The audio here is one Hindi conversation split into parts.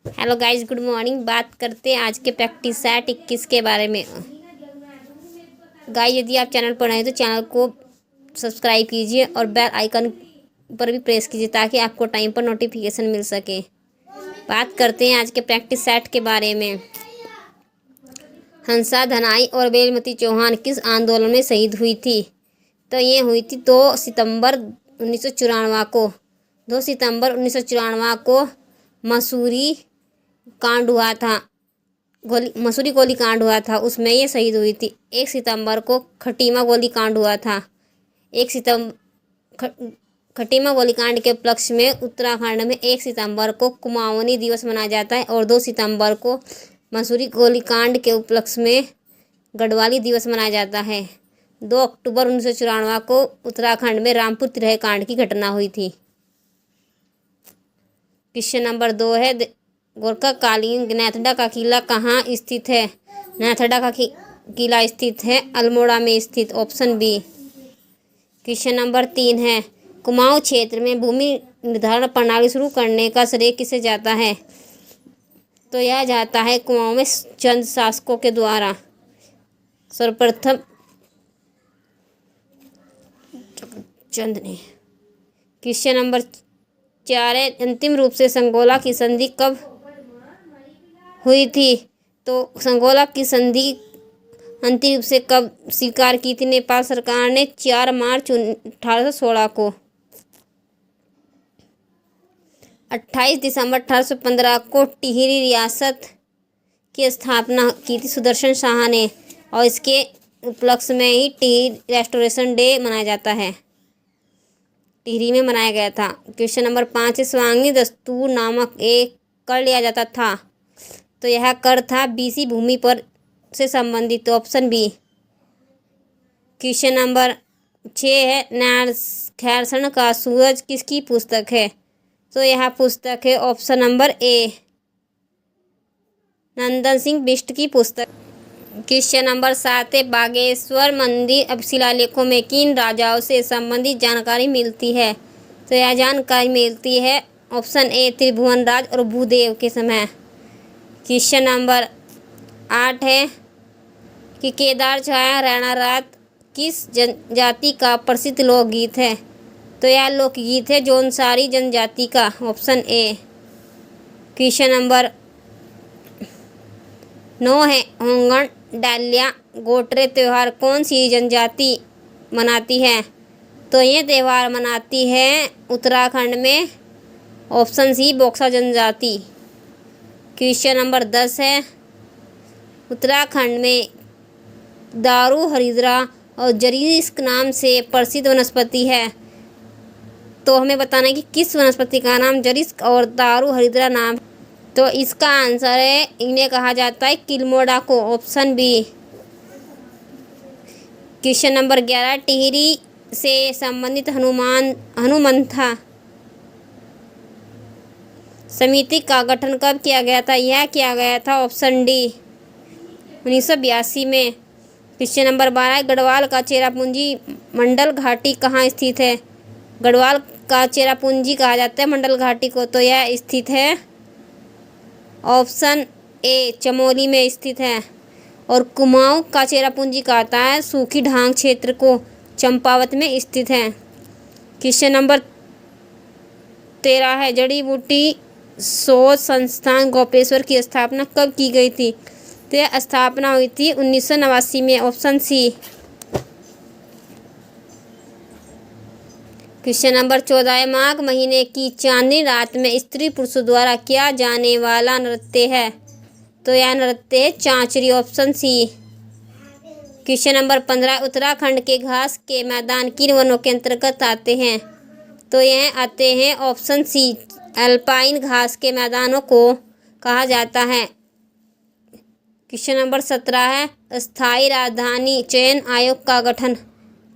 Hello guys, good morning. बात करते हैं आज के प्रैक्टिस सेट 21 के बारे में। गाइस, यदि आप चैनल पर नए हैं तो चैनल को सब्सक्राइब कीजिए और बेल आइकन पर भी प्रेस कीजिए ताकि आपको टाइम पर नोटिफिकेशन मिल सके। बात करते हैं आज के प्रैक्टिस सेट के बारे में। हंसा धनाई और बेलमती चौहान किस आंदोलन में शहीद हुई थी? तो ये हुई थी 2 सितंबर 1994 को। 2 सितंबर 1994 को मसूरी कांड हुआ था। मसूरी गोली कांड हुआ था, उसमें ये शहीद हुई थी। 1 सितंबर को खटीमा गोली कांड हुआ था। 1 सितंबर खटीमा गोलीकांड के उपलक्ष्य में उत्तराखंड में 1 सितंबर को कुमाऊनी दिवस मनाया जाता है और 2 सितंबर को मसूरी गोलीकांड के उपलक्ष्य में गढ़वाली दिवस मनाया जाता है। 2 अक्टूबर 1994 को उत्तराखंड में रामपुर तिरह कांड की घटना हुई थी। क्वेश्चन नंबर 2 है, गोरखा कालीन नैथडा का किला कहाँ स्थित है? नैथडा का किला स्थित है अल्मोड़ा में स्थित, ऑप्शन बी। क्वेश्चन नंबर 3 है, कुमाऊं क्षेत्र में भूमि निर्धारण प्रणाली शुरू करने का श्रेय किसे जाता है? तो यह जाता है कुमाऊं में चंद शासकों के द्वारा। सर्वप्रथम चंद ने। क्वेश्चन नंबर 4 है, अंतिम रूप से संगोला की संधि कब हुई थी? तो संगोला की संधि अंतिम रूप से कब स्वीकार की थी? नेपाल सरकार ने 4 मार्च 1816 को। 28 दिसंबर 1815 को टिहरी रियासत की स्थापना की थी सुदर्शन शाह ने और इसके उपलक्ष्य में ही टिहरी रेस्टोरेशन डे मनाया जाता है। टिहरी में मनाया गया था। क्वेश्चन नंबर 5 है, स्वांगी दस्तूर नामक एक कर लिया जाता था। तो यह कर था बीसी भूमि पर से संबंधित, ऑप्शन बी। क्वेश्चन नंबर 6 है, खैरसण का सूरज किसकी पुस्तक है? तो यह पुस्तक है option number A, Nandan Singh Bisht की पुस्तक। क्वेश्चन नंबर 7 है, बागेश्वर मंदिर अब शिलालेखों में किन राजाओं से संबंधित जानकारी मिलती है? तो यह जानकारी मिलती है ऑप्शन ए, त्रिभुवन राज और भूदेव के समय। क्वेश्चन नंबर 8 है कि केदार छाया रैना रात किस जनजाति का प्रसिद्ध लोकगीत है? तो यह लोकगीत है जौनसारी जनजाति का, ऑप्शन ए। क्वेश्चन नंबर 9 है, होंगन डालिया गोटरे त्यौहार कौन सी जनजाति मनाती है? तो ये त्यौहार मनाती है उत्तराखंड में, ऑप्शन सी, बॉक्सा जनजाति। क्वेश्चन नंबर 10 है, उत्तराखंड में दारू हरिद्रा और जरीस्क नाम से प्रसिद्ध वनस्पति है। तो हमें बताना है कि किस वनस्पति का नाम जरीस्क और दारू हरिद्रा नाम। तो इसका आंसर है, इन्हें कहा जाता है किल्मोड़ा को, option B. Question number 11, Tehri से संबंधित हनुमंथा समिति का गठन कब किया गया था? यह किया गया था ऑप्शन डी, 1982 में। क्वेश्चन नंबर 12, गढ़वाल का चेरापूंजी मंडल घाटी कहाँ स्थित है? गढ़वाल का चेरापूंजी कहा जाता है मंडल घाटी को, तो यह स्थित है ऑप्शन ए, चमोली में स्थित है। और कुमाऊं का चेरापूंजी कहता है सूखी ढांग क्षेत्र को, चंपावत में स्थित है। क्वेश्चन नंबर 13 है, जड़ी बूटी शोध संस्थान गोपेश्वर की स्थापना कब की गई थी? तो यह स्थापना हुई थी 1989 में, ऑप्शन सी। क्वेश्चन नंबर 14, माघ महीने की चांदनी रात में स्त्री पुरुषों द्वारा किया जाने वाला नृत्य है? तो यह नृत्य है Chanchari, option C. Question number 15, Uttarakhand के घास के मैदान किन वनों के अंतर्गत आते हैं? तो यह आते हैं ऑप्शन सी, अल्पाइन घास के मैदानों को कहा जाता है। क्वेश्चन नंबर 17 है, स्थायी राजधानी चयन आयोग का गठन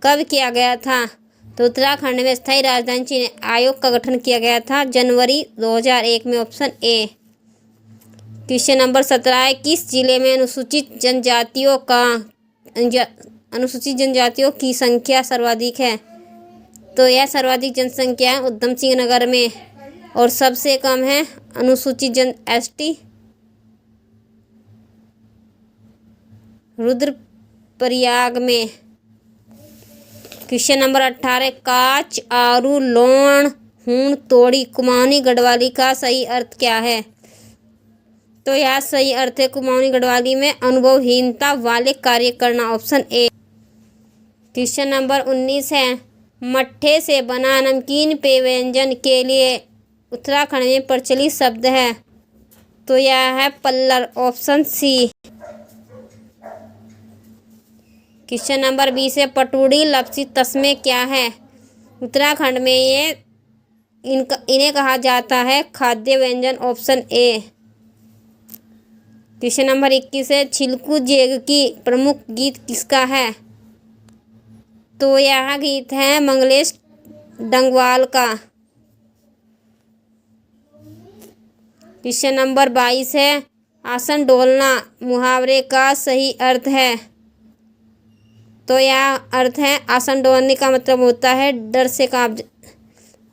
कब किया गया था? तो उत्तराखंड में स्थायी राजधानी चयन आयोग का गठन किया गया था जनवरी 2001 में, ऑप्शन ए। क्वेश्चन नंबर 17 है, किस जिले में अनुसूचित जनजातियों की संख्या सर्वाधिक है? तो यह सर्वाधिक जनसंख्या है उधम सिंह नगर में और सबसे कम है अनुसूचित जन ST। रुद्रप्रयाग में। क्वेश्चन नंबर 18 काच आरू लोण हूण तोड़ी कुमाऊनी गढ़वाली का सही अर्थ क्या है? तो यह सही अर्थ है कुमाऊनी गढ़वाली में अनुभवहीनता वाले कार्य करना, ऑप्शन ए। क्वेश्चन नंबर 19 है मट्ठे से बना नमकीन पेय व्यंजन के लिए उत्तराखंड में प्रचलित शब्द है, तो यह है पल्लर, ऑप्शन सी। क्वेश्चन नंबर 20 है पटुड़ी लपसी तस्मे क्या है? उत्तराखंड में इन्हें कहा जाता है खाद्य व्यंजन, ऑप्शन ए। क्वेश्चन नंबर 21 है छिलकू जेग की प्रमुख गीत किसका है? तो यह गीत है मंगलेश डंगवाल का। क्वेश्चन नंबर 22 है आसन डोलना मुहावरे का सही अर्थ है, तो यह अर्थ है आसन डोलने का मतलब होता है डर से कांप,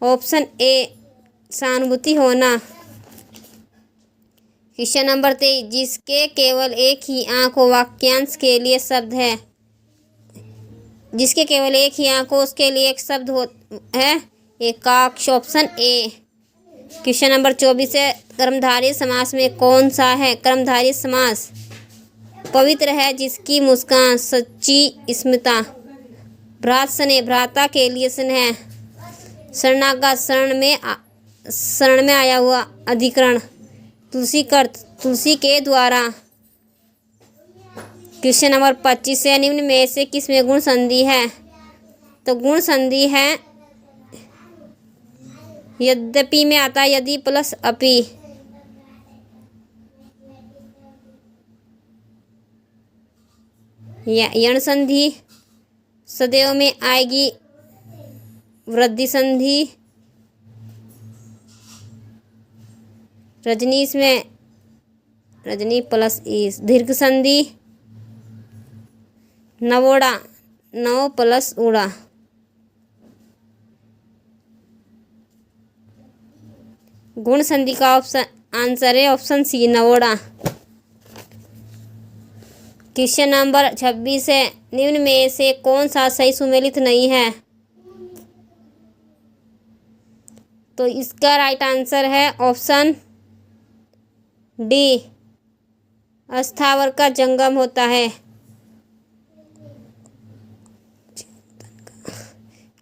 ऑप्शन ए सहानुभूति होना। क्वेश्चन नंबर 23 जिसके केवल एक ही आंख हो वाक्यांश के लिए शब्द है, जिसके केवल एक ही आंख हो उसके लिए एक शब्द है एकाक्ष, ऑप्शन ए। क्वेश्चन नंबर 24 है कर्मधारय समास में कौन सा है? कर्मधारय समास पवित्र है जिसकी मुस्कान सच्ची स्मिता, भ्रात स्नेह भ्राता के लिए स्नेह, शरणागत शरण में आया हुआ अधिकरण, तुलसी कर्त तुलसी के द्वारा। क्वेश्चन नंबर 25 है निम्न में से किस में गुण संधि है? तो गुण संधि है यद्यपि में आता है यदि प्लस अपि। यण संधि सदैव में आएगी, वृद्धि संधि रजनीश में रजनी प्लस ईस, दीर्घ संधि नवोड़ा नव प्लस उड़ा। गुण संधि का ऑप्शन आंसर है ऑप्शन सी नवोड़ा। क्वेश्चन नंबर 26 है निम्न में से कौन सा सही सुमेलित नहीं है? तो इसका राइट आंसर है ऑप्शन डी अस्थावर का जंगम होता है।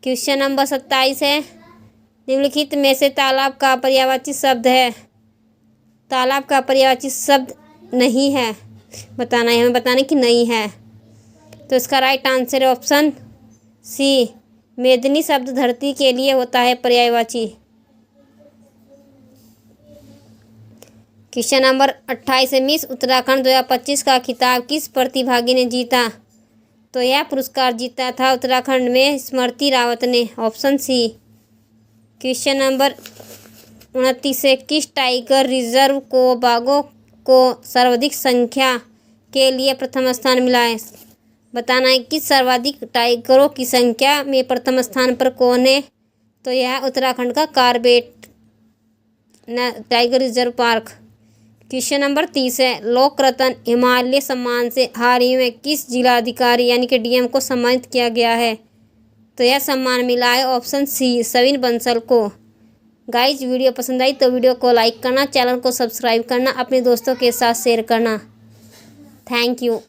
क्वेश्चन नंबर 27 है निम्नलिखित में से तालाब का पर्यायवाची शब्द है? तालाब का पर्यायवाची शब्द नहीं है, बताना है हमें, बताने की नहीं है। तो इसका राइट आंसर है ऑप्शन सी मेदिनी शब्द धरती के लिए होता है पर्यायवाची। क्वेश्चन नंबर 28 है मिस उत्तराखंड 2025 का खिताब किस प्रतिभागी ने जीता? तो यह पुरस्कार जीता था उत्तराखंड में स्मृति रावत ने, ऑप्शन सी। क्वेश्चन नंबर 29 है किस टाइगर रिजर्व को बाघों को सर्वाधिक संख्या के लिए प्रथम स्थान मिला है? बताना है कि सर्वाधिक टाइगरों की संख्या में प्रथम स्थान पर कौन है? तो यह उत्तराखंड का Corbett tiger reserve park. Question number 30 है लोक रत्न हिमालय सम्मान से हाल ही में किस जिलाधिकारी यानी कि DM को सम्मानित किया गया है? तो यह सम्मान मिला है ऑप्शन सी सविन बंसल को। गाइज वीडियो पसंद आई तो वीडियो को लाइक करना, चैनल को सब्सक्राइब करना, अपने दोस्तों के साथ शेयर करना। Thank you.